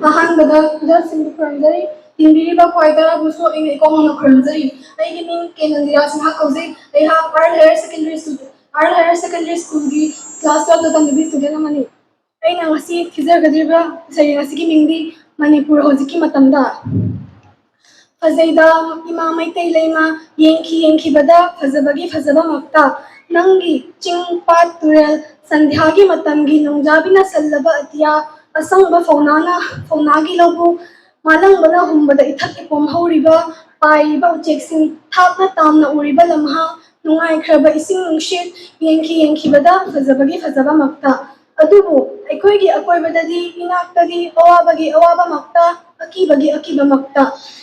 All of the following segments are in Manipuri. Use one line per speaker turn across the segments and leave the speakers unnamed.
अहंबद जसिंग खुरमजरी तिंबीबा क्वाइदरा बुसो इन इकोंग खुरमजरी अइगी मिंग केनंदिरा सिंहा कौजे अइहा आर्ल हायर सेकेंडरी स्कूल की क्लास 12 दा तंबी स्टूडेंट अमनी अइना ngasi खिजरगदिबा सरी ngasi की मिंगदी मणिपुर होजिकी मतमदा फजैदा इमा मैतै लेमा येंखी बदा फजबगी फजबा मक्ता नंगी चिंग पात तुरल संध्यागी मतमगी नोंजाबिना सल्लबा अतिया असंग फौनागी लबु मालंगबना हुंबदा इथक इपोम हौरिबा पाइबा उचेक्सिंग थापना तामना उरिबा लम्हा नुंगाइख्रबा इसिंग नुंशित येंखी बदा फजबगी फजबा मक्ता अदुबु अखोइगी अकोइबददी इनाक्तदी अवाबगी अवाबा मक्ता अकीबगी अकीबा मक्ता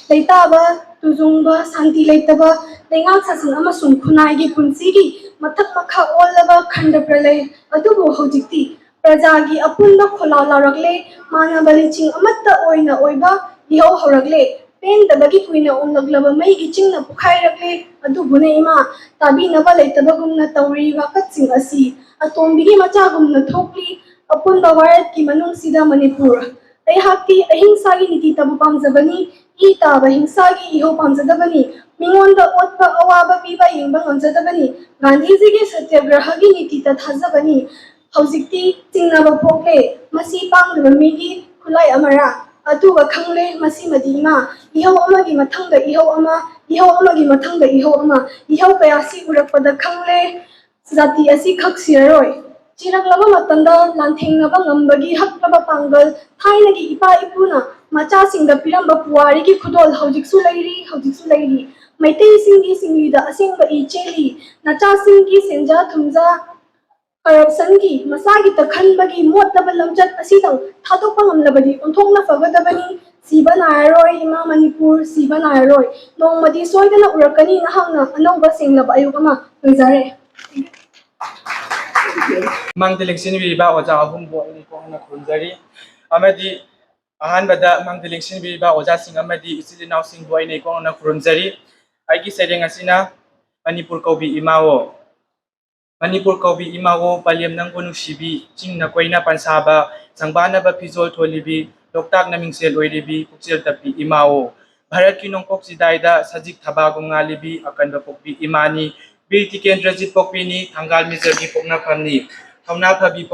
लेताबा तुजुंबा शांति लेतबा लेंगाक सासिंग अमसुंग खुनाइगी पुंसीगी मथक मखा ओलबा खंड प्रलय अदुबु हौजिक्ति प्रजागी अपुंबा खोला लारगले मानबली चिंग अमत्ता ओइना ओइबा इहौ हौरगले पेंदबगी कुइना ओंलगलबा मैगी चिंगना पुखाइरगले अदुबुने इमा ताबीनबा लेतबगुमना तौरी वाकतसिंग असी अतोंबिगी मचागुमना थोकली अपुंबा वारत की मनुंगसिदा मणिपुर अहिंसा की नीति तब पामजबनी ई ताब हिंसा की इहो पामजदबनी मिंगोंदा ओत्पा अवाबा पीबा येंबा ngomjadabani गांधी जी के सत्याग्रह की नीति तथाजबनी हौजिक्ति चिंगनाबा पोकले मसी पांगदबा मिगी खुलाई अमरा अदुगा खंगले मसी मदीमा इहो अमगी मथंगदा इहो अमगी मथंगदा इहो कयासी उरकपदा खंगले जाति असी खक्सिररोय चिरगलबा मतंदा लांथेंगनबा ngambagi haklaba pangal thainagi ipa ipuna macha singda piramba puari ki khudol hojiksu lairi maitei singi singida asengba icheli nacha singi senja thumja corruption ki masagi takhanbagi motnaba lamjat asidang thadokpa ngamlabadi onthokna fagadabani siba nairoi ima manipur siba nairoi nongmadi soidana urakani nahangna anauba senglaba ayukama loizare
Mangdiling sinbiba oja ahumbo ini ko hana khunjari amadi ahanbada mangdiling sinbiba oja sing amadi isilinaw singbo ini ko hana khunjari aigi sedeng asina Manipur kaubi imao paliam nangbo nungsibi chingna koina pansaba sangbana ba pizol tholibi loktak na mingsel oiribi puksil tapi imao Bharat ki nongkok sidaida sajik thabagum ngalibi akan ba pokbi imani Birti Kendrajit Pokpini Tanggal Mizergi Pokna Phamni Thomna Phabi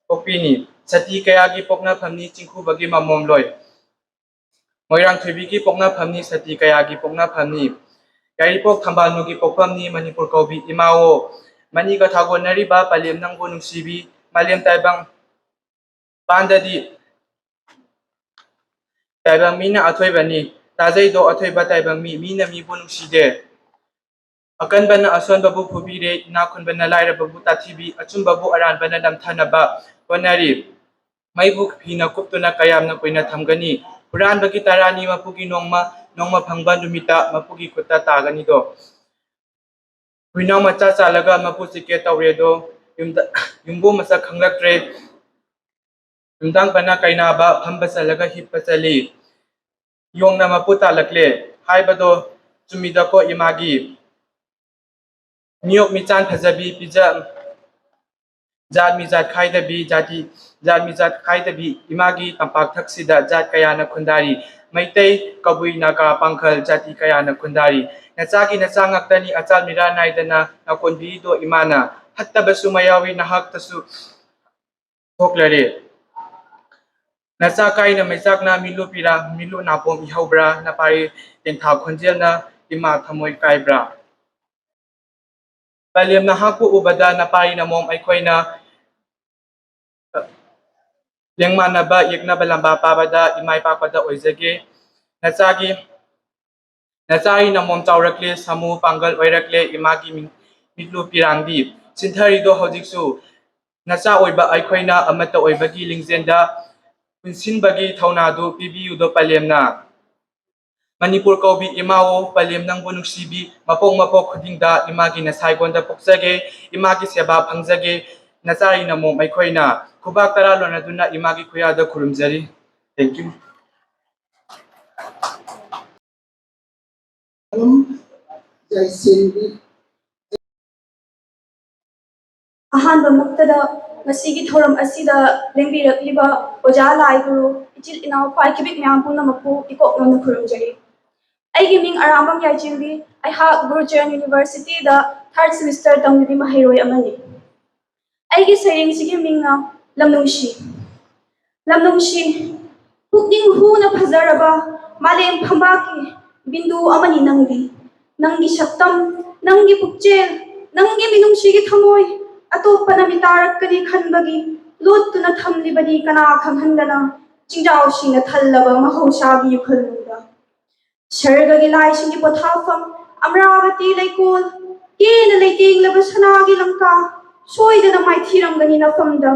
Pokpini Sati Kayagi Pokna Phamni Chingkhu Bagi Mamom Loi Moirang Thibiki Pokna Phamni Sati Kayagi Pokna Phamni Kaipok Thambalnugi Pokpamni Manipur Kaubi Imao Mani ka thagonari ba Paliam Nangbo Nungsibi Maliam Taibang Pandadi Taibang Mina Athoy Bani Tazai Do Athoy Ba Taibang Mina Mibo Nungside Akan bana ason babu phubire nakun bana laira babu tathibi achum babu aran bana namthanaba wanari maibuk phina kuptuna kayam na koina thamgani puran bagi tarani mapugi nongma phangba numita mapugi kutta tagani do huina macha chalaga mapu sike tawre do yumbu masa khanglaktre yumdang bana kaina ba phamba salaga hippa chali yongna mapu talakle haibado chumida ko imagi Miyok michan phajabi pija jat mijat khaidabi jat mijat khaidabi imagi tampak thaksida jat kayana khundari maitai kabui naga pangkhal jati kayana khundari nachagi nachangaktani achal mira naidana nakonbi do imana hattabasu mayawi nahak tasu thoklare nacha kaina maisakna milu napom ihobra napari tengtha khonjelna ima thamoi kaibra Paliam na haku ubada na pari na mom ay koy na yang mana ba yek na balamba pabada imay papada oizage nachagi nachari na mom chaurakle samu pangal oirakle imagi mitlu pirangdi sinthari do hojiksu nacha oiba ay koy na amata oibagi lingjenda punsin bagi thauna do pibiu do paliam na Manipur kaubi imao paliam nang bunungsibi mapok khudingda imagi na saigonda pokjage imagi seba phangjage nachari na mom aikhoina khubak tara lona duna imagi khuya da khurumjari thank you
Jai Singh ꯑꯍꯥꯟꯕ ꯃꯛꯇꯗ ꯉꯁꯤꯒꯤ ꯊꯧꯔꯝ ꯑꯁꯤꯗ ꯂꯦꯡꯕꯤꯔꯛꯂꯤꯕ ꯑꯣꯖꯥ ꯂꯥꯏ ꯒꯨꯔꯨ ꯏꯆꯤꯜ ꯏꯅꯥꯎ ꯈ꯭ꯋꯥꯏꯈꯤꯕꯤꯛ ꯃꯌꯥꯝ ꯄꯨꯝꯅꯃꯛꯄꯨ ꯏꯀꯣꯛꯅꯅ ꯈꯨꯔꯨꯝꯖꯔꯤ ꯑꯩꯒꯤ ꯃꯤꯡ ꯑꯔꯥꯝꯕꯝ ꯌꯥꯏꯆꯤꯡꯕꯤ ꯑꯩꯍꯥꯛ ꯒꯨꯔꯨꯆꯔꯟ ꯌꯨꯅꯤꯚꯔꯁꯤꯇꯤꯗ ꯊꯥꯔꯠ ꯁꯦꯃꯤꯁꯇꯔ ꯇꯝꯂꯤꯕꯤ ꯃꯍꯩꯔꯣꯏ ꯑꯃꯅꯤ ꯑꯩꯒꯤ ꯁꯩꯔꯦꯡꯁꯤꯒꯤ ꯃꯤꯡꯅ ꯂꯝꯅꯨꯡꯁꯤ ꯂꯝꯅꯨꯡꯁꯤ ꯄꯨꯛꯅꯤꯡ ꯍꯨꯅ ꯐꯖꯔꯕ ꯃꯥꯂꯦꯝ ꯐꯝꯕꯥꯛꯀꯤ ꯕꯤꯟꯗꯨ ꯑꯃꯅꯤ ꯅꯪꯗꯤ ꯅꯪꯒꯤ ꯁꯛꯇꯝ ꯅꯪꯒꯤ ꯄꯨꯛꯆꯦꯜ ꯅꯪꯒꯤ ꯃꯤꯅꯨꯡꯁꯤꯒꯤ ꯊꯃꯣꯏ ꯑꯇꯣꯞꯄꯅ ꯃꯤꯇꯥꯔꯛꯀꯅꯤ ꯈꯟꯕꯒꯤ ꯂꯣꯠꯇꯨꯅ ꯊꯝꯂꯤꯕꯅꯤ ꯀꯅꯥ ꯈꯪꯍꯟꯗꯅ ꯆꯤꯡꯖꯥꯎꯁꯤꯡꯅ ꯊꯜꯂꯕ ꯃꯍꯧꯁꯥꯒꯤ ꯌꯨꯈꯜꯗ ꯁꯔꯒꯒꯤ ꯂꯥꯏꯁꯤꯡꯒꯤ ꯄꯣꯊꯥꯐꯝ ꯑꯃꯔꯥꯕꯇꯤ ꯂꯩꯀꯣꯜ ꯀꯦꯅ ꯂꯩꯇꯦꯡꯂꯕ ꯁꯅꯥꯒꯤ ꯂꯪꯀꯥ ꯁꯣꯏꯗꯅ ꯃꯥꯏꯊꯤꯔꯝꯒꯅꯤ ꯅꯐꯝꯗ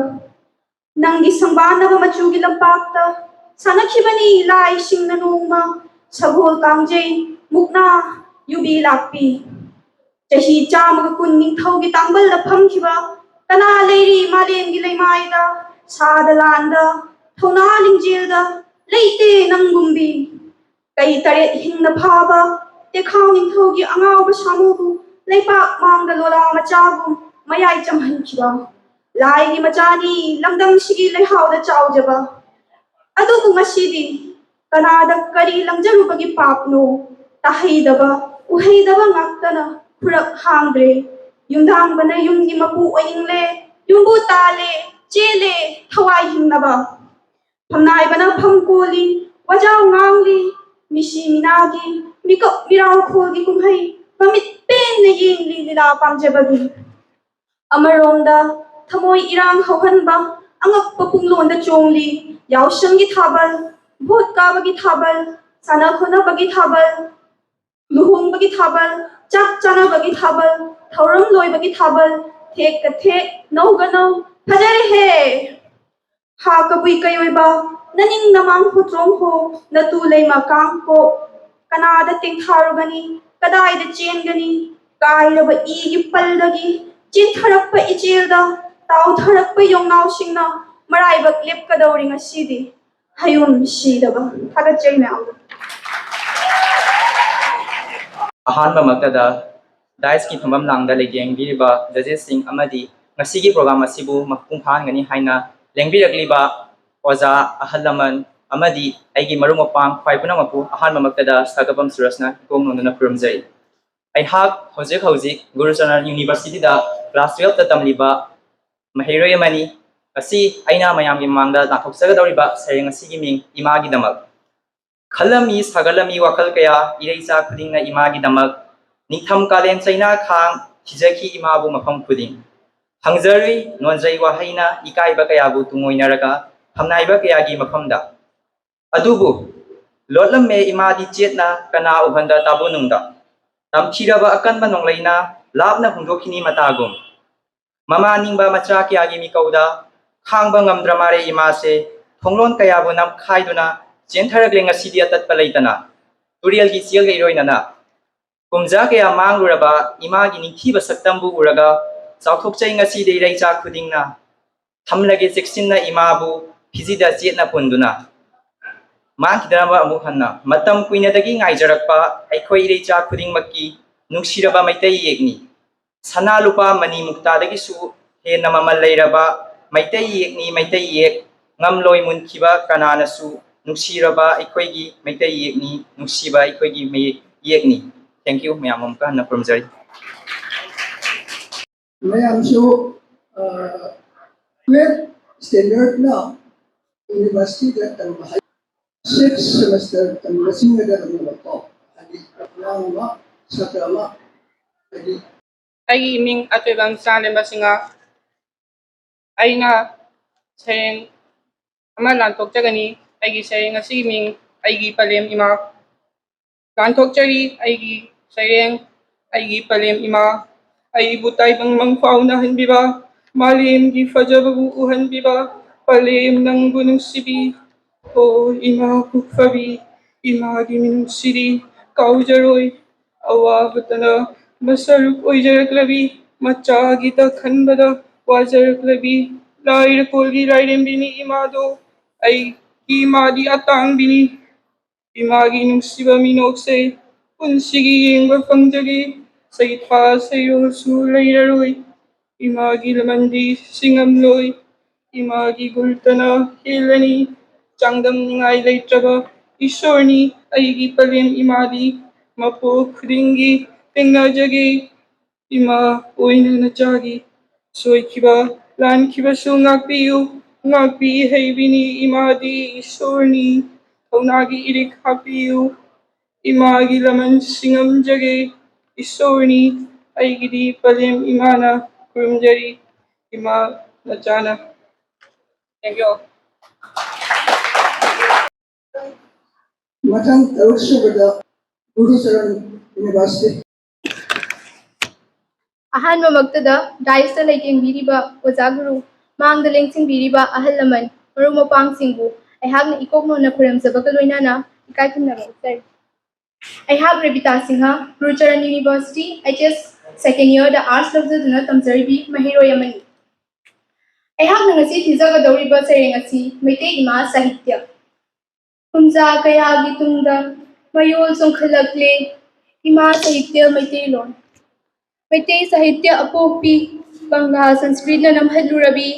ꯅꯪꯒꯤ ꯁꯪꯕꯥꯟꯅꯕ ꯃꯆꯨꯒꯤ ꯂꯝꯄꯥꯛꯇ ꯁꯥꯟꯅꯈꯤꯕꯅꯤ ꯂꯥꯏꯁꯤꯡꯅ ꯅꯣꯡꯃ ꯁꯒꯣꯜ ꯀꯥꯡꯖꯩ ꯃꯨꯛꯅꯥ ꯌꯨꯕꯤ ꯂꯥꯛꯄꯤ ꯆꯍꯤ ꯆꯥꯝꯃꯒ ꯀꯨꯟ ꯅꯤꯡꯊꯧꯒꯤ ꯇꯥꯡꯕꯜꯗ ꯐꯝꯈꯤꯕ ꯀꯅꯥ ꯂꯩꯔꯤ ꯃꯥꯂꯦꯝꯒꯤ ꯂꯩꯃꯥꯏꯗ ꯁꯥꯗ ꯂꯥꯟꯗ ꯊꯧꯅꯥ ꯂꯤꯡꯖꯦꯜꯗ ꯂꯩꯇꯦ ꯅꯪꯒꯨꯝꯕꯤ ꯀꯩ ꯇꯔꯦꯠ ꯍꯤꯡꯅ ꯐꯥꯕ ꯇꯦꯈꯥꯎ ꯅꯤꯡꯊꯧꯒꯤ ꯑꯉꯥꯎꯕ ꯁꯥꯃꯨꯕꯨ ꯂꯩꯄꯥꯛ ꯃꯥꯡꯗ ꯂꯣꯂꯥ ꯃꯆꯥꯕꯨ ꯃꯌꯥꯏ ꯆꯝꯍꯟꯈꯤꯕ ꯂꯥꯏꯒꯤ ꯃꯆꯥꯅꯤ ꯂꯝꯗꯝꯁꯤꯒꯤ ꯂꯩꯍꯥꯎꯗ ꯆꯥꯎꯖꯕ ꯑꯗꯨꯕꯨ ꯉꯁꯤꯗꯤ ꯀꯅꯥꯗ ꯀꯔꯤ ꯂꯪꯖꯔꯨꯕꯒꯤ ꯄꯥꯞꯅꯣ ꯇꯥꯍꯩꯗꯕ ꯎꯍꯩꯗꯕ ꯉꯥꯛꯇꯅ ꯈꯨꯔꯛ ꯍꯥꯡꯗ꯭ꯔꯦ ꯌꯨꯝꯊꯥꯡꯕꯅ ꯌꯨꯝꯒꯤ ꯃꯄꯨ ꯑꯣꯏꯅꯤꯡꯂꯦ ꯌꯨꯝꯕꯨ ꯇꯥꯜꯂꯦ ꯆꯦꯜꯂꯦ ꯊꯋꯥꯏ ꯍꯤꯡꯅꯕ ꯐꯝꯅꯥꯏꯕꯅ ꯐꯝ ꯀꯣꯜꯂꯤ ꯋꯥꯖꯥꯎ ꯉꯥꯡꯂꯤ ꯃꯤꯁꯤ ꯃꯤꯅꯥꯒꯤ ꯃꯤꯀꯞ ꯃꯤꯔꯥꯎꯈꯣꯜꯒꯤ ꯀꯨꯝꯍꯩ ꯃꯃꯤꯠ ꯄꯦꯟꯅ ꯌꯦꯡꯂꯤ ꯂꯤꯂꯥ ꯄꯥꯝꯖꯕꯒꯤ ꯑꯃꯔꯣꯝꯗ ꯊꯃꯣꯏ ꯏꯔꯥꯡ ꯍꯧꯍꯟꯕ ꯑꯉꯛꯄ ꯄꯨꯡꯂꯣꯟꯗ ꯆꯣꯡꯂꯤ ꯌꯥꯎꯁꯪꯒꯤ ꯊꯥꯕꯜ ꯚꯣꯠ ꯀꯥꯕꯒꯤ ꯊꯥꯕꯜ ꯁꯥꯟꯅ ꯈꯣꯠꯅꯕꯒꯤ ꯊꯥꯕꯜ ꯂꯨꯍꯣꯡꯕꯒꯤ ꯊꯥꯕꯜ ꯆꯥꯛ ꯆꯥꯅꯕꯒꯤ ꯊꯥꯕꯜ ꯊꯧꯔꯝ ꯂꯣꯏꯕꯒꯤ ꯊꯥꯕꯜ ꯊꯦꯛꯀ ꯊꯦꯛ ꯅꯧꯒ ꯅꯧ ꯐꯖꯔꯦꯍꯦ ꯍꯥ ꯀꯕꯨꯏ ꯀꯩꯑꯣꯏꯕ ꯅꯅꯤꯡ ꯅꯃꯥꯡ ꯍꯨꯇ꯭ꯔꯣꯡ ꯍꯣ ꯅꯇꯨ ꯂꯩꯃ ꯀꯥꯡ ꯀꯣ ꯀꯅꯥꯗ ꯇꯦꯡꯊꯥꯔꯨꯒꯅꯤ ꯀꯗꯥꯏꯗ ꯆꯦꯟꯒꯅꯤ ꯀꯥꯏꯔꯕ ꯏꯒꯤ ꯄꯜꯗꯒꯤ ꯆꯦꯟꯊꯔꯛꯄ ꯏꯆꯦꯜꯗ ꯇꯥꯎꯊꯔꯛꯄ ꯌꯣꯡꯅꯥꯎꯁꯤꯡꯅ ꯃꯔꯥꯏꯕꯛ ꯂꯦꯞꯀꯗꯧꯔꯤ ꯉꯁꯤꯗꯤ ꯍꯌꯨꯝ ꯁꯤꯗꯕ ꯊꯥꯒꯠꯆꯔꯤ ꯃꯌꯥꯝꯗ
ꯑꯍꯥꯟꯕ ꯃꯛꯇꯗ ꯗꯥꯏꯁꯀꯤ ꯐꯝꯐꯝ ꯂꯥꯡꯗ ꯂꯩꯇꯦꯡꯕꯤꯔꯤꯕ ꯖꯖꯦꯁꯁꯤꯡ ꯑꯃꯗꯤ ꯉꯁꯤꯒꯤ ꯄ꯭ꯔꯣꯒ꯭ꯔꯥꯝ ꯑꯁꯤꯕꯨ ꯃꯄꯨꯡ ꯐꯥꯍꯟꯒꯅꯤ ꯍꯥꯏꯅ ꯂꯦꯡꯕꯤꯔꯛꯂꯤꯕ ꯑꯣꯖꯥ ꯑꯍꯜ ꯂꯃꯟ ꯑꯃꯗꯤ ꯑꯩꯒꯤ ꯃꯔꯨꯞ ꯃꯄꯥꯡ ꯈ꯭ꯋꯥꯏ ꯄꯨꯝꯅꯃꯛꯄꯨ ꯑꯍꯥꯟꯕ ꯃꯛꯇꯗ ꯁꯥꯒꯄꯝ ꯁꯨꯔꯁꯅ ꯏꯀꯣꯛ ꯅꯣꯟꯗꯨꯅ ꯈꯨꯔꯨꯝꯖꯩ ꯑꯩꯍꯥꯛ ꯍꯧꯖꯤꯛ ꯒꯨꯔꯨꯆꯔꯟ ꯌꯨꯅꯤꯚꯔꯁꯤꯇꯤꯗ ꯀ꯭ꯂꯥꯁ 12ꯇ ꯇꯝꯂꯤꯕ ꯃꯍꯩꯔꯣꯏ ꯑꯃꯅꯤ ꯑꯁꯤ ꯑꯩꯅ ꯃꯌꯥꯝꯒꯤ ꯃꯃꯥꯡꯗ ꯇꯥꯛꯊꯣꯛꯆꯒꯗꯧꯔꯤꯕ ꯁꯩꯔꯦꯡ ꯑꯁꯤꯒꯤ ꯃꯤꯡ ꯏꯃꯥꯒꯤꯗꯃꯛ ꯈꯜꯂꯝꯃꯤ ꯁꯥꯒꯠꯂꯝꯃꯤ ꯋꯥꯈꯜ ꯀꯌꯥ ꯏꯔꯩꯆꯥ ꯈꯨꯗꯤꯡꯅ ꯏꯃꯥꯒꯤꯗꯃꯛ ꯅꯤꯡꯊꯝ ꯀꯥꯂꯦꯟ ꯆꯩꯅꯥ ꯈꯥꯡ ꯊꯤꯖꯈꯤ ꯏꯃꯥꯕꯨ ꯃꯐꯝ ꯈꯨꯗꯤꯡ ꯍꯪꯖꯔꯨꯏ ꯅꯣꯟꯖꯩ ꯋꯥꯍꯩꯅ ꯏꯀꯥꯏꯕ ꯀꯌꯥꯕꯨ ꯇꯨꯡꯑꯣꯏꯅꯔꯒ ꯐꯝꯅꯥꯏꯕ ꯀꯌꯥꯒꯤ ꯃꯐꯝꯗ ꯑꯗꯨꯕꯨ ꯂꯣꯠꯂꯝꯃꯦ ꯏꯃꯥꯗꯤ ꯆꯦꯠꯅ ꯀꯅꯥ ꯎꯍꯟꯗ ꯇꯥꯕꯨꯅꯨꯡꯗ ꯇꯝꯊꯤꯔꯕ ꯑꯀꯟꯕ ꯅꯣꯡꯂꯩꯅ ꯂꯥꯞꯅ ꯍꯨꯝꯗꯣꯛꯈꯤꯅꯤ ꯃꯇꯥꯒꯨꯝ ꯃꯃꯥ ꯅꯤꯡꯕ ꯃꯆꯥ ꯀꯌꯥꯒꯤ ꯃꯤꯀꯧꯗ ꯈꯥꯡꯕ ꯉꯝꯗ꯭ꯔ ꯃꯥꯔꯦ ꯏꯃꯥꯁꯦ ꯊꯣꯡꯂꯣꯟ ꯀꯌꯥꯕꯨ ꯅꯝꯈꯥꯏꯗꯨꯅ ꯆꯦꯟꯊꯔꯛꯂꯦ ꯉꯁꯤꯗꯤ ꯑꯇꯠꯄ ꯂꯩꯇꯅ ꯇꯨꯔꯦꯜꯒꯤ ꯆꯦꯜꯒ ꯏꯔꯣꯏꯅꯅ ꯀꯨꯝꯖꯥ ꯀꯌꯥ ꯃꯥꯡꯂꯨꯔꯕ ꯏꯃꯥꯒꯤ ꯅꯤꯡꯊꯤꯕ ꯁꯛꯇꯝꯕꯨ ꯎꯔꯒ ꯆꯥꯎꯊꯣꯛꯆꯩ ꯉꯁꯤꯗꯤ ꯏꯔꯩꯆꯥ ꯈꯨꯗꯤꯡꯅ ꯊꯝꯂꯒꯦ ꯆꯦꯛꯁꯤꯟꯅ ꯏꯃꯥꯕꯨ ꯐꯤꯖꯤꯗ ꯆꯦꯠꯅ ꯄꯨꯟꯗꯨꯅ ꯃꯥꯡꯈꯤꯗꯅꯕ ꯑꯃꯨꯛ ꯍꯟꯅ ꯃꯇꯝ ꯀꯨꯏꯅꯗꯒꯤ ꯉꯥꯏꯖꯔꯛꯄ ꯑꯩꯈꯣꯏ ꯏꯔꯩꯆꯥ ꯈꯨꯗꯤꯡꯃꯛꯀꯤ ꯅꯨꯡꯁꯤꯔꯕ ꯃꯩꯇꯩ ꯌꯦꯛꯅꯤ ꯁꯅꯥ ꯂꯨꯄꯥ ꯃꯅꯤ ꯃꯨꯛꯇꯥꯗꯒꯤꯁꯨ ꯍꯦꯟꯅ ꯃꯃꯜ ꯂꯩꯔꯕ ꯃꯩꯇꯩ ꯌꯦꯛꯅꯤ ꯃꯩꯇꯩ ꯌꯦꯛ ꯉꯝꯂꯣꯏ ꯃꯨꯟꯈꯤꯕ ꯀꯅꯥꯅꯁꯨ ꯅꯨꯡꯁꯤꯔꯕ ꯑꯩꯈꯣꯏꯒꯤ ꯃꯩꯇꯩ ꯌꯦꯛꯅꯤ ꯅꯨꯡꯁꯤꯕ ꯑꯩꯈꯣꯏꯒꯤ ꯌꯦꯛꯅꯤ ꯊꯦꯡꯛ ꯌꯨ ꯃꯌꯥꯝ ꯑꯃꯨꯛꯀ ꯍꯟꯅ ꯈꯨꯔꯨꯝꯖꯔꯤ
ꯃꯌꯥꯝꯁꯨ 12 ꯁ꯭ꯇꯦꯟꯗꯔꯗꯅ ꯌꯨꯅꯤꯚꯔꯁꯤꯇꯤꯗ ꯇꯝꯕ 6 ꯁꯦꯃꯦꯁꯇꯔ ꯇꯝꯕꯁꯤꯡꯗ ꯑꯃꯨꯛꯀꯣ ꯍꯥꯏꯗꯤ ꯑꯉꯥꯡ ꯑꯃ ꯁꯥꯇ꯭ꯔ ꯑꯃ ꯍꯥꯏꯗꯤ
ꯑꯩꯒꯤ ꯃꯤꯡ ꯑꯇꯣꯏꯕꯝ ꯆꯥꯂꯦꯝꯕ ꯁꯤꯡꯍ ꯑꯩꯅ ꯁꯩꯔꯦꯡ ꯑꯃ ꯂꯥꯟꯊꯣꯛꯆꯒꯅꯤ ꯑꯩꯒꯤ ꯁꯩꯔꯦꯡ ꯑꯁꯤꯒꯤ ꯃꯤꯡ ꯑꯩꯒꯤ ꯄꯂꯦꯝ ꯏꯃꯥ ꯂꯥꯟꯊꯣꯛꯆꯔꯤ ꯑꯩꯒꯤ ꯁꯩꯔꯦꯡ ꯑꯩꯒꯤ ꯄꯂꯦꯝ ꯏꯃꯥ ꯑꯩꯕꯨ ꯇꯥꯏꯕꯪ ꯃꯪꯐꯥꯎꯅꯍꯟꯕꯤꯕ ꯃꯥꯂꯦꯝꯒꯤ ꯐꯖꯕꯕꯨ ꯎꯍꯟꯕꯤꯕ ꯄꯂꯦꯝ ꯅꯪꯕꯨ ꯅꯨꯡꯁꯤꯕꯤ ꯑꯣ ꯏꯃꯥ ꯄꯨꯛꯐꯕꯤ ꯏꯃꯥꯒꯤ ꯃꯤꯅꯨꯡꯁꯤꯗꯤ ꯀꯥꯎꯖꯔꯣꯏ ꯑꯋꯥꯕꯇꯅ ꯃꯁꯔꯨꯛ ꯑꯣꯏꯖꯔꯛꯂꯕꯤ ꯃꯆꯥꯒꯤꯇ ꯈꯟꯕꯗ ꯋꯥꯖꯔꯛꯂꯕꯤ ꯂꯥꯏꯔ ꯀꯣꯜꯒꯤ ꯂꯥꯏꯔꯦꯝꯕꯤꯅꯤ ꯏꯃꯥꯗꯣ ꯑꯩꯒꯤ ꯏꯃꯥꯗꯤ ꯑꯇꯥꯡꯕꯤꯅꯤ ꯏꯃꯥꯒꯤ ꯅꯨꯡꯁꯤꯕ ꯃꯤꯅꯣꯛꯁꯦ ꯄꯨꯟꯁꯤꯒꯤ ꯌꯦꯡꯕ ꯐꯪꯖꯒꯦ ꯁꯩꯊꯥ ꯁꯩꯔꯣꯜꯁꯨ ꯂꯩꯔꯔꯣꯏ Imagi lamandi singamloy, imagi gultana hilani, changdam ningai leitraba, ishorni, aigi palim imadi, mapo khudingi, tengnajagi, ima oina nachagi, soikiba, lankiba su ngakpiyu, ngakpi heibini imadi ishorni, taunagi irik hapiyu, imagi laman singam jage, ishorni, aigidi palim imana, kurumjari, ima nachana. Thank you all.
Matang Taruk Subada, Gurucharan University.
ꯑꯍꯥꯟꯕ ꯃꯛꯇꯗ ꯗꯥꯏꯁꯇ ꯂꯩꯇꯦꯡꯕꯤꯔꯤꯕ ꯑꯣꯖꯥ ꯒꯨꯔꯨ ꯃꯥꯡꯗ ꯂꯦꯡꯁꯤꯟꯕꯤꯔꯤꯕ ꯑꯍꯜ ꯂꯃꯟ ꯃꯔꯨꯞ ꯃꯄꯥꯡꯁꯤꯡꯕꯨ ꯑꯩꯍꯥꯛꯅ ꯏꯀꯣꯛꯅꯣꯟꯅ ꯈꯨꯔꯨꯝꯖꯕꯒ ꯂꯣꯏꯅꯅ ꯏꯀꯥꯏꯈꯨꯝꯅꯕ ꯎꯠꯆꯔꯤ ꯑꯩꯍꯥꯛ ꯔꯦꯕꯤꯇꯥ ꯁꯤꯡꯍ ꯒꯨꯔꯨꯆꯔꯟ ꯌꯨꯅꯤꯚꯔꯁꯤꯇꯤ HS ꯁꯦꯀꯦꯟ ꯏꯌꯔꯗ ꯑꯥꯔꯠꯁ ꯂꯧꯖꯗꯨꯅ ꯇꯝꯖꯔꯤꯕꯤ ꯃꯍꯩꯔꯣꯏ ꯑꯃꯅꯤ ꯑꯩꯍꯥꯛꯅ ꯉꯁꯤ ꯊꯤꯖꯒꯗꯧꯔꯤꯕ ꯁꯩꯔꯦꯡ ꯑꯁꯤ ꯃꯩꯇꯩ ꯏꯃꯥ ꯁꯥꯍꯤꯇ꯭ꯌ ꯀꯨꯝꯖꯥ ꯀꯌꯥꯒꯤ ꯇꯨꯡꯗ ꯃꯌꯣꯜ ꯆꯣꯡꯈꯠꯂꯛꯂꯦ ꯏꯃꯥ ꯁꯥꯍꯤꯇ꯭ꯌ ꯃꯩꯇꯩꯂꯣꯟ ꯃꯩꯇꯩ ꯁꯥꯍꯤꯇ꯭ꯌ ꯑꯄꯣꯛꯄꯤ ꯕꯪꯂꯥ ꯁꯪꯁꯀ꯭ꯔꯤꯠꯅ ꯅꯝꯍꯜꯂꯨꯔꯕꯤ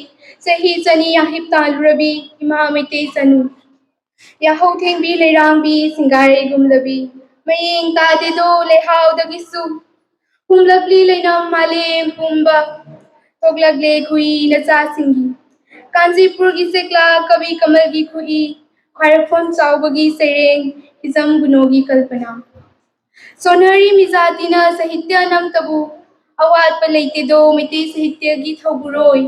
ꯆꯍꯤ ꯆꯅꯤ ꯌꯥꯍꯤꯞ ꯇꯥꯜꯂꯨꯔꯕꯤ ꯏꯃꯥ ꯃꯩꯇꯩ ꯆꯅꯨ ꯌꯥꯍꯧ ꯊꯦꯡꯕꯤ ꯂꯩꯔꯥꯡꯕꯤ ꯁꯤꯡꯒꯥꯔꯩꯒꯨꯝꯂꯕꯤ ꯃꯌꯦꯡ ꯇꯥꯗꯦꯗꯣ ꯂꯩꯍꯥꯎꯗꯒꯤꯁꯨ ꯍꯨꯝꯂꯛꯂꯤ ꯂꯩꯅꯝ ꯃꯥꯂꯦꯝ ꯄꯨꯝꯕ ꯊꯣꯛꯂꯛꯂꯦ ꯈꯨꯏ ꯅꯆꯥꯁꯤꯡꯒꯤ ꯀꯥꯟꯆꯤꯄꯨꯔꯒꯤ ꯆꯦꯛꯂꯥ ꯀꯕꯤ ꯀꯃꯜꯒꯤ ꯈꯨꯏ ꯈ꯭ꯋꯥꯏꯔꯥꯛꯐꯝ ꯆꯥꯎꯕꯒꯤ ꯁꯩꯔꯦꯡ ꯍꯤꯖꯝ ꯒꯨꯅꯣꯒꯤ ꯀꯜꯄꯅꯥ ꯁꯣꯅꯔꯤ ꯃꯤꯖꯥꯇꯤꯅ ꯁꯥꯍꯤꯇ꯭ꯌ ꯅꯪꯇꯕꯨ ꯑꯋꯥꯠꯄ ꯂꯩꯇꯦꯗꯣ ꯃꯩꯇꯩ ꯁꯥꯍꯤꯇ꯭ꯌꯒꯤ ꯊꯧꯕꯨꯔꯣꯏ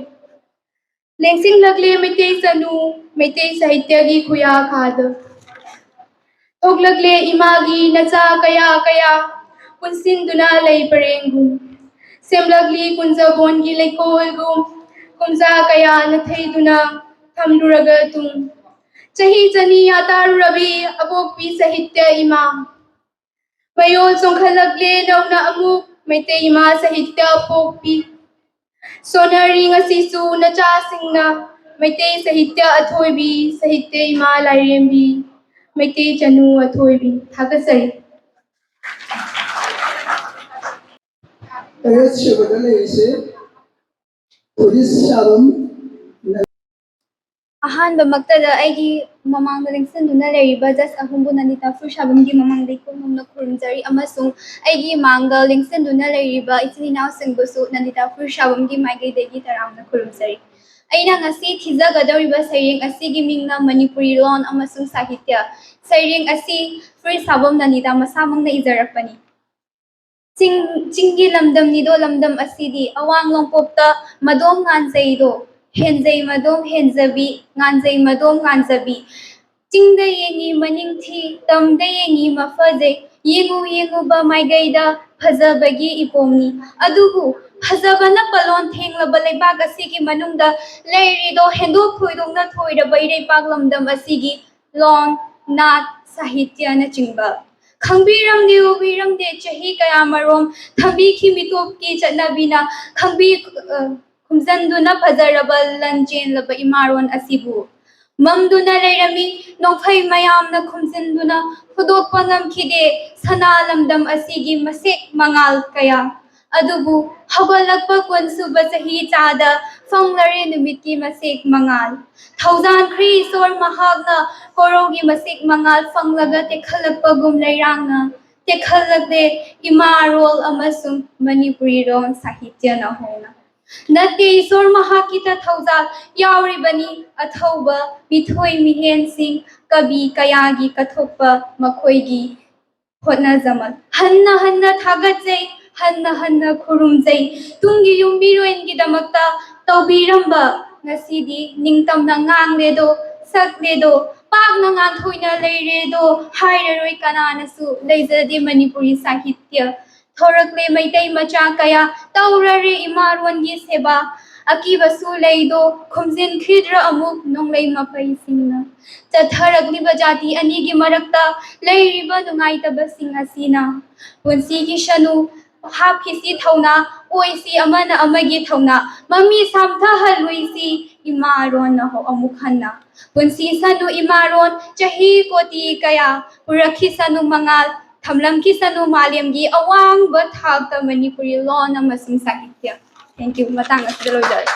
ꯂꯦꯡꯁꯤꯟꯂꯛꯂꯦ ꯃꯩꯇꯩ ꯆꯅꯨ ꯃꯩꯇꯩ ꯁꯥꯍꯤꯇ꯭ꯌꯒꯤ ꯈꯨꯌꯥꯈꯥꯗ ꯊꯣꯛꯂꯛꯂꯦ ꯏꯃꯥꯒꯤ ꯅꯆꯥ ꯀꯌꯥ ꯀꯌꯥ ꯄꯨꯟꯁꯤꯟꯗꯨꯅ ꯂꯩ ꯄꯔꯦꯡꯒꯨꯝ ꯁꯦꯝꯂꯛꯂꯤ ꯀꯨꯟꯖꯕꯣꯟꯒꯤ ꯂꯩꯀꯣꯜꯒꯨꯝ ꯀꯨꯝꯖꯥ ꯀꯌꯥꯅ ꯊꯩꯗꯨꯅ ꯊꯝꯂꯨꯔꯒ ꯇꯨꯡ ꯆꯍꯤ ꯆꯅꯤ ꯇꯥꯔꯨꯔꯕꯤ ꯑꯄꯣꯛꯄꯤ ꯁꯥꯍꯤꯇ꯭ꯌ ꯏꯃꯥ ꯃꯌꯣꯜ ꯆꯣꯡꯈꯠꯂꯛꯂꯦ ꯅꯧꯅ ꯑꯃꯨꯛ ꯃꯩꯇꯩ ꯏꯃꯥ ꯁꯥꯍꯤꯇ꯭ꯌ ꯄꯣꯛꯄꯤ ꯁꯣꯅꯔꯤ ꯉꯁꯤꯁꯨ ꯅꯆꯥꯁꯤꯡꯅ ꯃꯩꯇꯩ ꯁꯥꯍꯤꯇ꯭ꯌ ꯑꯊꯣꯏꯕꯤ ꯁꯥꯍꯤꯇ꯭ꯌ ꯏꯃꯥ ꯂꯥꯏꯔꯦꯝꯕꯤ ꯃꯩꯇꯩ ꯆꯅꯨ ꯑꯊꯣꯏꯕꯤ ꯊꯥꯒꯠꯆꯔꯤ
Ayat Subada Laise, Police Sharon,
ꯑꯍꯥꯟꯕ ꯃꯛꯇꯗ ꯑꯩꯒꯤ ꯃꯃꯥꯡꯗ ꯂꯦꯡꯁꯤꯟꯗꯨꯅ ꯂꯩꯔꯤꯕ ꯖꯁ ꯑꯍꯨꯝꯕꯨ ꯅꯟꯗꯤꯇꯥ ꯐꯨꯔꯁꯥꯕꯝꯒꯤ ꯃꯃꯥꯡꯗ ꯏꯀꯣꯛꯅꯣꯝꯅ ꯈꯨꯔꯨꯝꯖꯔꯤ ꯑꯃꯁꯨꯡ ꯑꯩꯒꯤ ꯃꯥꯡꯗ ꯂꯦꯡꯁꯤꯟꯗꯨꯅ ꯂꯩꯔꯤꯕ ꯏꯆꯤꯜ ꯏꯅꯥꯎꯁꯤꯡꯕꯨꯁꯨ ꯅꯟꯗꯤꯇꯥ ꯐꯨꯔꯁꯥꯕꯝꯒꯤ ꯃꯥꯏꯀꯩꯗꯒꯤ ꯇꯔꯥꯝꯅ ꯈꯨꯔꯨꯝꯖꯔꯤ ꯑꯩꯅ ꯉꯁꯤ ꯊꯤꯖꯒꯗꯧꯔꯤꯕ ꯁꯩꯔꯦꯡ ꯑꯁꯤꯒꯤ ꯃꯤꯡꯅ ꯃꯅꯤꯄꯨꯔꯤ ꯂꯣꯟ ꯑꯃꯁꯨꯡ ꯁꯥꯍꯤꯇ꯭ꯌ ꯁꯩꯔꯦꯡ ꯑꯁꯤ ꯐꯨꯔꯁꯥꯕꯝ ꯅꯟꯗꯤꯇꯥ ꯃꯁꯥꯃꯛꯅ ꯏꯖꯔꯛꯄꯅꯤ ꯆꯤꯡꯒꯤ ꯂꯝꯗꯝꯅꯤꯗꯣ ꯂꯝꯗꯝ ꯑꯁꯤꯗꯤ ꯑꯋꯥꯡ ꯅꯣꯡꯄꯣꯛꯇ ꯃꯗꯣꯝ ꯉꯥꯟꯖꯩꯗꯣ ꯍꯦꯟꯖꯩ ꯃꯗꯣꯝ ꯍꯦꯟꯖꯕꯤ ꯉꯥꯟꯖꯩ ꯃꯗꯣꯝ ꯉꯥꯟꯖꯕꯤ ꯆꯤꯡꯗ ꯌꯦꯡꯉꯤ ꯃꯅꯤꯡꯊꯤ ꯇꯝꯗ ꯌꯦꯡꯉꯤ ꯃꯐꯖꯩ ꯌꯦꯡꯉꯨ ꯌꯦꯡꯉꯨꯕ ꯃꯥꯏꯒꯩꯗ ꯐꯖꯕꯒꯤ ꯏꯄꯣꯝꯅꯤ ꯑꯗꯨꯕꯨ ꯐꯖꯕꯅ ꯄꯂꯣꯟ ꯊꯦꯡꯂꯕ ꯂꯩꯕꯥꯛ ꯑꯁꯤꯒꯤ ꯃꯅꯨꯡꯗ ꯂꯩꯔꯤꯗꯣ ꯍꯦꯟꯗꯣꯛ ꯊꯣꯏꯗꯣꯛꯅ ꯊꯣꯏꯔꯕ ꯏꯔꯩꯄꯥꯛ ꯂꯝꯗꯝ ꯑꯁꯤꯒꯤ ꯂꯣꯟ ꯅꯥꯠ ꯁꯥꯍꯤꯇ꯭ꯌꯅꯆꯤꯡꯕ ꯈꯪꯕꯤꯔꯝꯗꯦ ꯎꯕꯤꯔꯝꯗꯦ ꯆꯍꯤ ꯀꯌꯥꯃꯔꯣꯝ ꯊꯝꯕꯤꯈꯤ ꯃꯤꯇꯣꯞꯀꯤ ꯆꯠꯅꯕꯤꯅ ꯈꯨꯝꯖꯟꯗꯨꯅ ꯐꯖꯔꯕ ꯂꯟ ꯆꯦꯟꯂꯕ ꯏꯃꯥꯔꯣꯟ ꯑꯁꯤꯕꯨ ꯃꯝꯗꯨꯅ ꯂꯩꯔꯝꯃꯤ ꯅꯣꯡꯐꯩ ꯃꯌꯥꯝꯅ ꯈꯨꯝꯖꯤꯟꯗꯨꯅ ꯐꯨꯗꯣꯛꯄ ꯉꯝꯈꯤꯗꯦ ꯁꯅꯥ ꯂꯝꯗꯝ ꯑꯁꯤꯒꯤ ꯃꯁꯦꯛ ꯃꯉꯥꯜ ꯀꯌꯥ ꯑꯗꯨꯕꯨ ꯍꯧꯒꯠꯂꯛꯄ ꯀꯨꯟꯁꯨꯕ ꯆꯍꯤ ꯆꯥꯗ ꯐꯪꯂꯔꯦ ꯅꯨꯃꯤꯠꯀꯤ ꯃꯁꯦꯛ ꯃꯉꯥꯜ ꯊꯧꯖꯥꯟꯈ꯭ꯔꯤ ꯏꯁꯣꯔ ꯃꯍꯥꯛꯅ ꯀꯣꯔꯧꯒꯤ ꯃꯁꯦꯛ ꯃꯉꯥꯜ ꯐꯪꯂꯒ ꯇꯦꯛꯈꯠꯂꯛꯄꯒꯨꯝ ꯂꯩꯔꯥꯡꯅ ꯇꯦꯛꯈꯠꯂꯛꯂꯦ ꯏꯃꯥꯔꯣꯜ ꯑꯃꯁꯨꯡ ꯃꯅꯤꯄꯨꯔꯤ ꯂꯣꯟ ꯁꯥꯍꯤꯇ꯭ꯌꯅ ꯍꯧꯅ ꯅꯠꯇꯦ ꯏꯁꯣꯔ ꯃꯍꯥꯛꯀꯤ ꯊꯧꯖꯥꯜ ꯌꯥꯎꯔꯤꯕꯅꯤ ꯑꯊꯧꯕ ꯃꯤꯊꯣꯏ ꯃꯤꯍꯦꯟꯁꯤꯡ ꯀꯕꯤ ꯀꯌꯥꯒꯤ ꯀꯠꯊꯣꯛꯄ ꯃꯈꯣꯏꯒꯤ ꯍꯣꯠꯅꯖꯃꯜ ꯍꯟꯅ ꯍꯟꯅ ꯊꯥꯒꯠꯆꯩ ꯍꯟꯅ ꯍꯟꯅ ꯈꯨꯔꯨꯝꯖꯩ ꯇꯨꯡꯒꯤ ꯌꯨꯝꯕꯤꯔꯦꯟꯒꯤꯗꯃꯛꯇ ꯇꯧꯕꯤꯔꯝꯕ ꯉꯁꯤꯗꯤ ꯅꯤꯡꯇꯝꯅ ꯉꯥꯡꯂꯦꯗꯣ ꯁꯛꯂꯦꯗꯣ ꯄꯥꯛꯅ ꯉꯥꯟꯊꯣꯏꯅ ꯂꯩꯔꯦꯗꯣ ꯍꯥꯏꯔꯔꯣꯏ ꯀꯅꯥꯅꯁꯨ ꯂꯩꯖꯗꯦ ꯃꯅꯤꯄꯨꯔꯤ ꯁꯥꯍꯤꯇ꯭ꯌ ꯊꯣꯔꯛꯂꯦ ꯃꯩꯇꯩ ꯃꯆꯥ ꯀꯌా ꯇꯧꯔꯔꯦ ꯏꯃꯥꯔꯣꯟꯒꯤ ꯁꯦꯕꯥ ꯑꯀꯤꯕꯁꯨ ꯂꯩꯗꯣ ꯈꯨꯝꯖꯤꯟꯈꯤꯗ꯭ꯔ ꯑꯃꯨꯛ ꯅꯣꯡꯂꯩ ꯃꯄꯩꯁꯤꯡꯅ ꯆꯠꯊꯔꯛꯂꯤꯕ ꯖꯥꯇꯤ ꯑꯅꯤꯒꯤ ꯃꯔꯛꯇ ꯂꯩꯔꯤꯕ ꯅꯨꯡꯉꯥꯏꯇꯕꯁꯤꯡ ꯑꯁꯤꯅ ꯄꯨꯟꯁꯤꯒꯤ ꯁꯅꯨ ꯍꯥꯞꯈꯤꯁꯤ ꯊꯧꯅꯥ ꯑꯣꯏꯁꯤ ꯑꯃꯅ ꯑꯃꯒꯤ ꯊꯧꯅꯥ ꯃꯃꯤ ꯁꯥꯝꯊꯍꯜꯂꯨꯏꯁꯤ ꯏꯃꯥꯔꯣꯟꯅ ꯑꯃꯨꯛ ꯍꯟꯅ ꯄꯨꯟꯁꯤ ꯁꯅꯨ ꯏꯃꯥꯔꯣꯟ ꯆꯍꯤ ꯀꯣꯇꯤ ꯀꯌా ꯄꯨꯔꯛꯈꯤꯁꯅꯨ ꯃꯉꯥꯜ ꯊꯝꯂꯝꯈꯤꯁꯅꯨ ꯃꯥꯂꯦꯝꯒꯤ ꯑꯋꯥꯡꯕ ꯊꯥꯛꯇ ꯃꯅꯤꯄꯨꯔꯤ ꯂꯣꯟ ꯑꯃꯁꯨꯡ ꯁꯥꯍꯤꯇ꯭ꯌ Thank you. Matang asida loijar.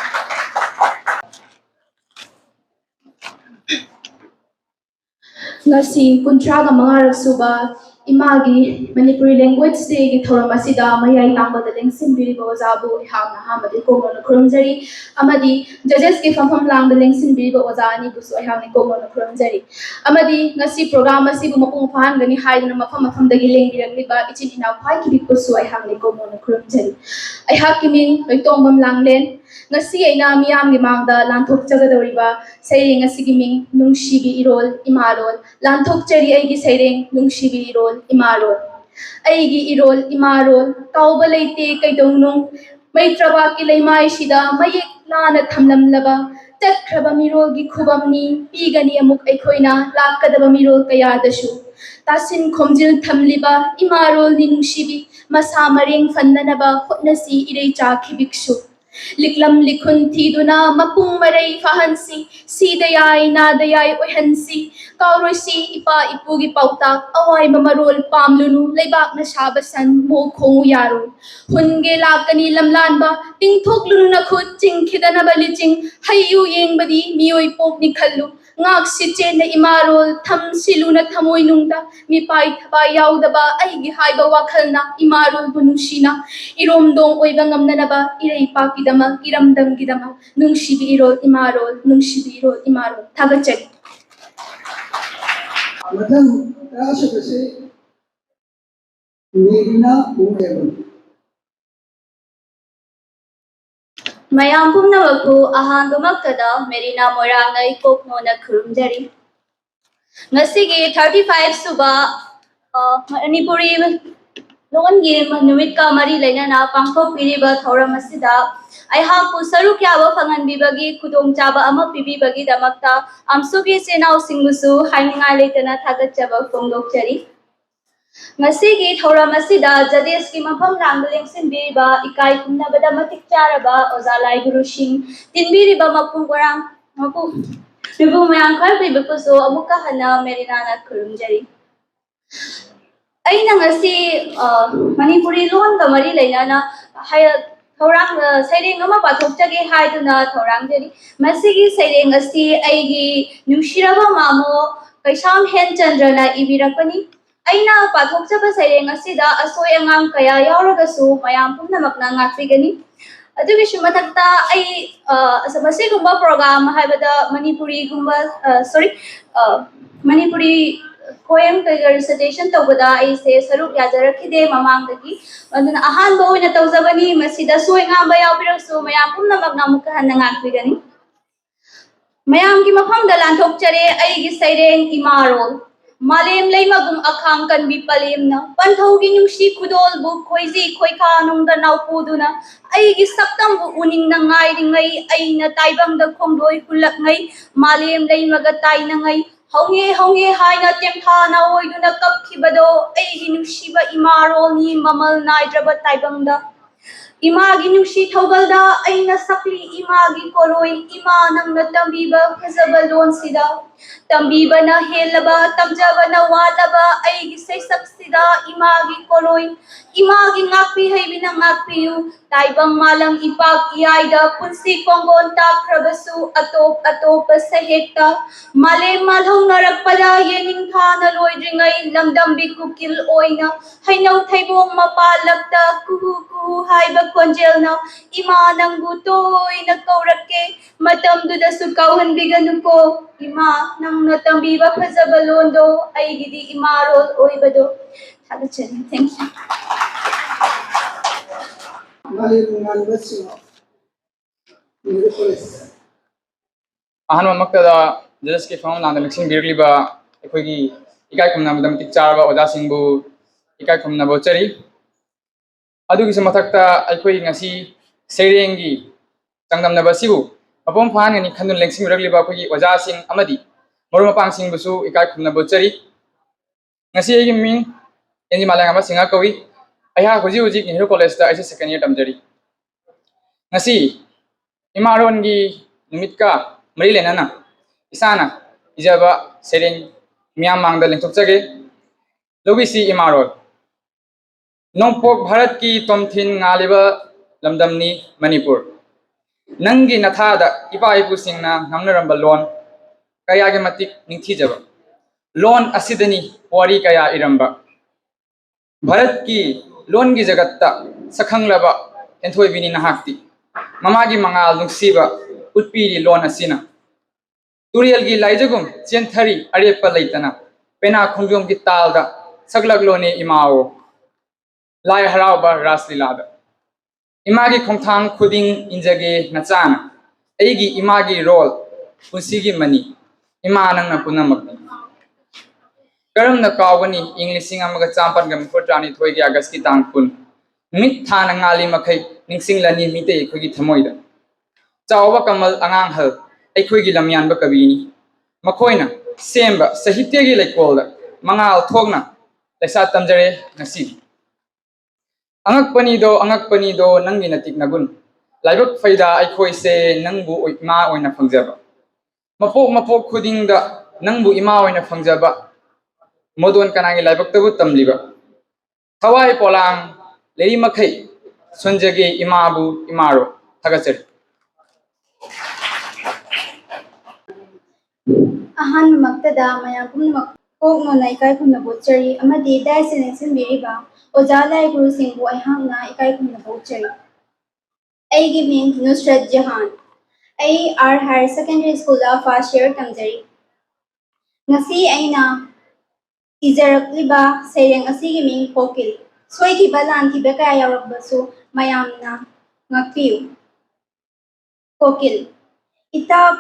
ngasi kuntraga mangarak suba imagi Manipuri language day gi thoram asida mayai tangba da lengsin biri ba ozabu hamna hamadi komon khurumjari amadi judges ki famfam lang da lengsin biri ba ozani busu hamni komon khurumjari amadi ngasi program asi bu mapung phan gani haidna mafam mafam dagi lengi rangli ba ichin ina phai ki busu hamni komon khurumjari ai hakimin loitong bam langlen ngasi aina miyam gi mangda lanthok chagadoriba saireng asigi ming nungsibi irol imarol lanthok chari aigi saireng nungsibi irol imarol aigi irol imarol tauba leite kaidongnung maitraba ki leimai sida mayek lana thamlamlaba tatkraba mirol gi khubamni pigani amuk aikhoina lakadaba mirol kayadashu tasin khomjil thamliba imarol ni nungsibi masa mareng fannanaba hotnasi irei chakhibiksu liklam likhun thiduna mapung marai fahansi sidayai nadayai ohansi kauroisi ipa ipugi pautak awai mamarol pamlunu leibak na sabasan mo khongu yaro hunge lakani lamlanba tingthok lunu na khut chingkhidana balijing hayu yengbadi mioi pok ni khallu ngak siche na imarol tham siluna thamoi nungda mi pai thaba yaudaba aigi haiba wakhalna imarol bunushina iromdong oiba ngamnanaba irei pakidama iramdam gidama nungsibi irol imarol thagachari
मथन राष्ट्र से Merina मुंगेबन
mayam pumnamapu ahanbamaktada merina morangai koknona khurumjari ngasigi 35 suba manipuri longi numit ka mari lainana pangthok piriba thoram asida aihaku saruk yaba phanganbibagi khudongchaba ama pibibagi damakta amsugi senau singbusu hainingai leitana thagachaba phongdokchari ngasigi thoram asida jades ki mafam langling sinbiriba ikai khumnabada matik charaba ozalai guru sing tinbiriba mapung gorang mapu nibu mayang khar bibukuso amuka hana merinana khurumjari aina ngasi manipuri lon ga mari lainana hay thorang saireng ama pathokchage haiduna thorang jeri masigi saireng asi aigi nushiraba mamo kaisam hen chandrana ibirakani aina pathokchaba saireng asida asoi angam kaya yauragasu mayam pumnamakna ngaksigani adugi shumathakta ai samasi gumba program haibada manipuri gumba manipuri poem ka recitation tawada ai se saruk yajarakide mamangdagi aduna ahan bo ina tawjabani masida soi ngamba yaubirasu mayam pumnamakna mukha hanangakbigani mayam gi mafam da lanthok chare ai gi saireng imarol malem leimagum akhang kan bi palemna panthogi nungsi khudol bu khoiji khoika nungda naupuduna ai gi saktam bu uning na ngai ringai ai na taibang da khomdoi hulak ngai malem leimaga tai na ngai honge hai na temtha na oiduna kapkhibado ai gi nungsiba imarol ni mamal naidraba taibang da imagi nushi thogalda aina sakli imagi koroi ima nangna tambiba phazaba lon sida tambiba na helaba tamjaba na walaba aigi sei saksida imagi koroi imagi ngakpi haibina ngakpiu taibang malang ipak iaida punsi kongon takrabasu atop sahekta male malhong narakpada yening thana loidringai lamdam bikukil oina hainau thaibong mapalakta kuhu haiba konjelna ima nangbu toina kaurake matamdudasu kauhanbiganuko ima nangna tambiba phazaba londo aigidi imarol oibado thagachari thank you
माले मुंगल बच्चों मेरे पुलिस
अहन ममक्तदा जज के फम लांग मिक्सिंग बिरलिबा अखोगी इकाय खुमना मतिक चारबा ओजा सिंगबु इकाय खुमना बोचरी अदुगी समथक्ता अखोई ngasi सेरेंगी चंगदमनबा सिबु मपम फाननि खनुन लेंसिंग बिरलिबा अखोगी ओजा सिंग अमदि मरु मपांग सिंगबुसु इकाय खुमना बोचरी ngasi एगी मिंग एंजी मालांग अमा सिंगा कवि अया हुजी हुजी नेहरू कॉलेज दा ऐसे सेकंड ईयर तमजरी ngasi इमारोन की निमित का मरी लेना इसाना इजाबा सेरेंग मियां मांगदा लेंथुकचगे लोगिसी इमारोल नोंपोक भारत की तोमथिन गालिबा lamdamni Manipur. Nangi nathada ipa ipusingna ngangnaramba loan kayagi matik ningthijaba. Loan asidani wari kaya iramba. Bharat ki loan gi jagatta sakhanglaba enthoibini nahakti. Mamagi mangal nungsiba utpiri loan asina. Turial gi laijagum chenthari arepa leitana pena khungjom gi talda saglag lone imao lai harauba raslilada. Imagi khongthang khuding injage nachana eigi imagi role punsigi mani ima nangna punamakni. Karamna kawani Englishing amaga champan gam kotrani thoigi August ki tangpun mit thana ngali makhai ningsing lani mite khogi thamoida chawa kamal angang hal aikhoigi lamyan ba kabini makhoina semba sahitya gi lekolda mangal thogna laisa tamjare ngasi angak pani do nangi natik nagun laibak faida aikhoi se nangbu ima oina phangjaba mapok khudingda nangbu ima oina phangjaba modon kanagi laibak tabu tamliba thawai polang lei makhai sunjage imabu imaro thagachari.
Ahan maktada maya pumnamak kokno na ikai khumna bochari amadi dai selection biriba oja lai guru singbu aihangna ikai khumna bochari. Aigi ming Nusrat Jahan. Ai R Higher Secondary School la first year tamjari. Ngasi aina ijarakliba sereng asigi ming Kokil. Soiki balan ki beka yarakbasu mayamna ngakpiu. Kokil. Ita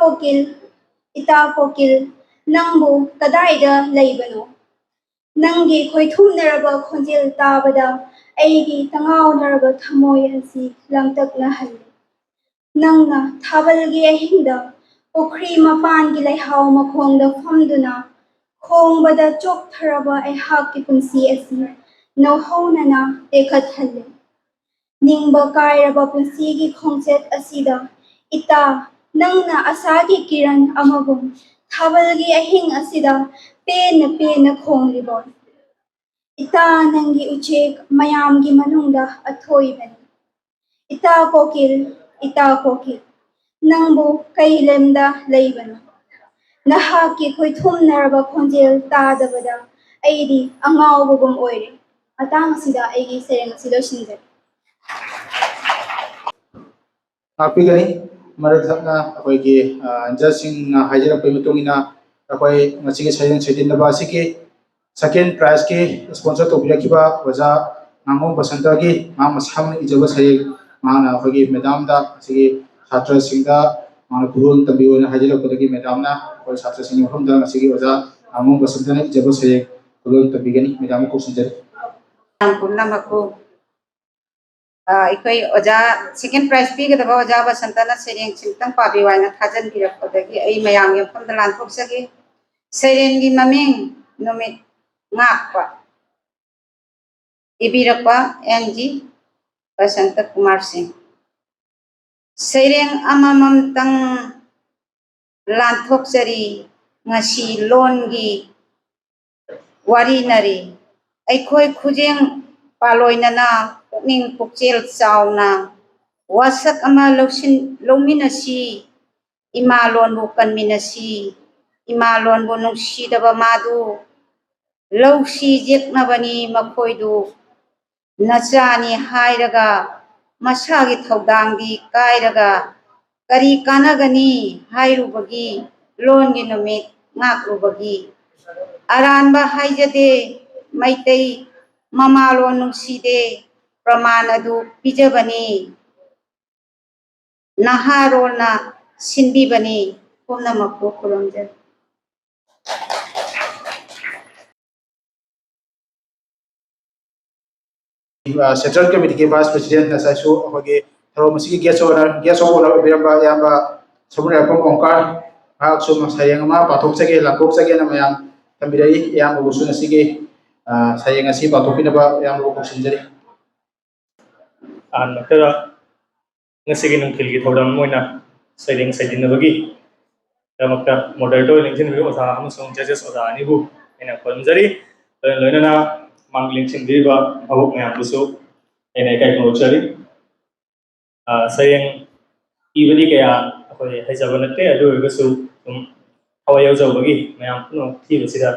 Kokil, nangbu kadaida laibano. Nangi khoithumnaraba khonjil tabada aigi tangawnaraba thamoy asi langtakna halli. Nangna thabalgi ahingda pokri mapan gi laihau makhongda famduna khongbada choktharaba aihak ki punsi asi nauhaunana tekhat halli. Ningba kairaba punsi gi khongchet asida ita nangna asagi kiran amagum thabalgi ahing asida pena khonglibon. Ita nangi uchek mayamgi manungda athoibani. Ita Kokil, nangbu kailemda laibano. Nahaki khoithumnaraba khonjel tadabada aidi angawbugum oire. Atang asida aigi sereng asilo shinjari.
Apigani marathamna akoigi judging na hajira pai mutungina akoi ngachigi sayen sedin na basiki second prize ki sponsor to bilakiba waja ngangom basanta ki ngam sam ijaba saye mana akoigi madam da sigi chhatra singda mana kurul tabiwa na hajira kodagi madam na akoi chhatra sing hom da sigi waja ngangom basanta na ijaba saye kurul tabigani madam ko sinjari
kunna mako ikoi oja second prize pi ga daba oja basantana sereng chimtang pabi waina thajan birak podagi ai mayam yam pham dalan thoksagi sereng gi maming nomit ngakpa ibirakpa NG Basanta Kumar Singh sereng amamam tang lan thoksari ngasi loan gi wari nari aikoi khujeng paloinana ning pukchel chauna wasak ama lominasi imalon bu kanminasi imalon bu nungsi daba madu lawsi jeknabani makhoidu nachani hairaga masagi thaudangdi kairaga kari kanagani hairubagi longi nomit ngakrubagi aranba haijade maitai mamalon nungside pramanadu pijabani naharona sinbibani pumnamakko khurumjar.
Central Committee ke Vice President na sa so akoigi tharo masigi guest honor biramba yamba samura pam ongkar ha sum sayang ma pathok sage lakop sage na mayam tambirai yang usun sige sayang asi pathok na ba yang ko sinjari
an makara ngasigi nung khilgi thodam moina sayang sayidin bagi damakta moderator lingsin bi osa amusong judges osa ani bu ena konjari loinana mang lingsin bi ba abuk nya busu ena kai ko chari सैरें इबदी कया अखोई हैजब नते अदु ओरगसु तुम हवाई यावजबगी मयाम पुनो थीबसिदा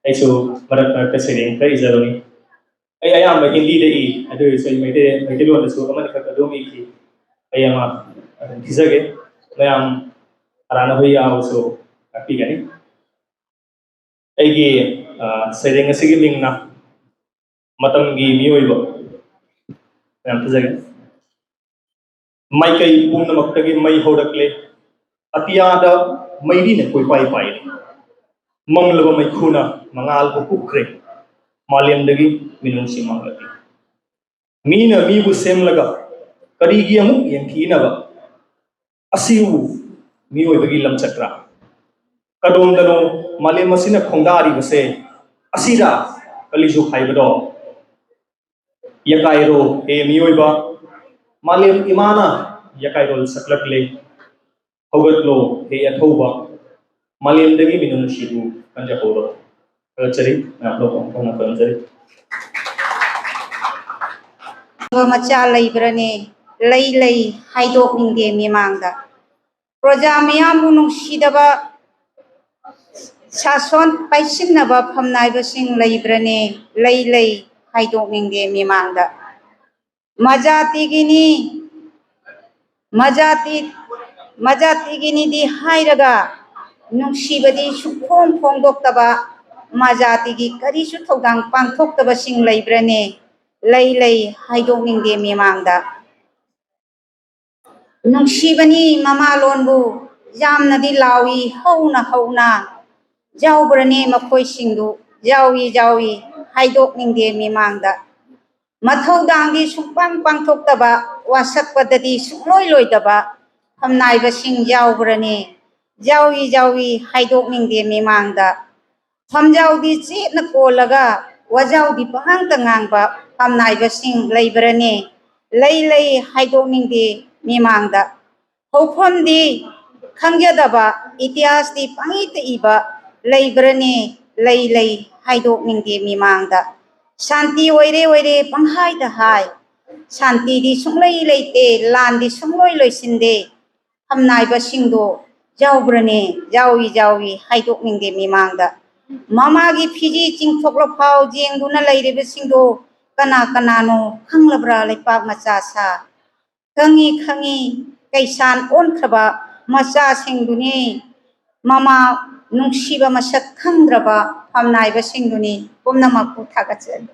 ऐसु मरक मरक सैरें खर इजरोनी ऐ अयाम हिंदी दे इ अदु सै मैते लोनसु अमन खक अदुम इखि अयामा थीजगे मयाम अराना होई आवसु अपिगनी ऐगी सैरें असिगी मिंगना मतंगी मियोइबो मयाम थीजगे माइकई पुनमक्तगी मई होरकले अतियादा मैरी ने कोई पाई पाई मंगलब मैखुना मंगाल को पुखरे मालेमदगी मिनुंसी मंगलती मीना मीबु सेमलगा करीगी अमु यंखीनबा असिउ मियोइबगी लमचक्रा कदोमदनो मालेम असिना खोंदारी बसे असिरा कलिजु खाइबदो यकाइरो हे मियोइबा मालेम इमाना यकाइरोल सकलकले हौगतलो हे अथौबा मालेमदगी मिनुंसीबु कंजहोरो चरी आपलो कोना कंजरी
मचा लेब्रने लई लई हाइदोकनिंगे मिमांगदा प्रजा मयामबु नुंसीदबा सासन पाइसिनबा फमनाइबसिंग लेब्रने लई लई हाइदोकनिंगे मिमांगदा मजातिगिनी मजातिगिनी दी हाइरगा नुंसीबदी सुखों फोंदोक्तबा मजातिगी करिसु थौदांग पांथोक्तबसिंग लेब्रने लई लई हाइदोकनिंगे मिमांगदा नुंसीबनी ममा लोनबु यामनदी लावी हौना जाउब्रने मखोइसिंगदु जावी हाइदोकनिंगे मिमांगदा मथौदांगी सुपांग पांथोक्तबा वासकपददी सुलोय लोयदबा फमनाइबसिंग जाउब्रने जावी हाइदोकनिंगे मिमांगदा फमजाउदी चेतन कोलगा वजाउदी पहांग तंगांगबा फमनाइबसिंग लेब्रने लई लई हाइदोकनिंगे मिमांगदा हौफमदी खंगयदबा इतिहासदी पांगित इबा लेब्रने लई लई हाइदोकनिंगे मिमांगदा शांति ओइरे पंहाइदा हाय शांति दी सुंगलई लेते लांदी सुंगलोय लोइसिंदे हमनाइबसिंगदो जाउब्रने जावी हाइदोकनिंगे मिमांगदा ममागी फिजी चिंथोक्लफाव जेंगदुना लेरिबसिंगदो कना कनानो खंगलब्रा लेपाक मचा सा खंगी कैसान ओनखबा मचा सिंगदुनी ममा नुंसीबा मसक खंद्रबा हमनाइबसिंगदुनी पुमनमकु थागचरी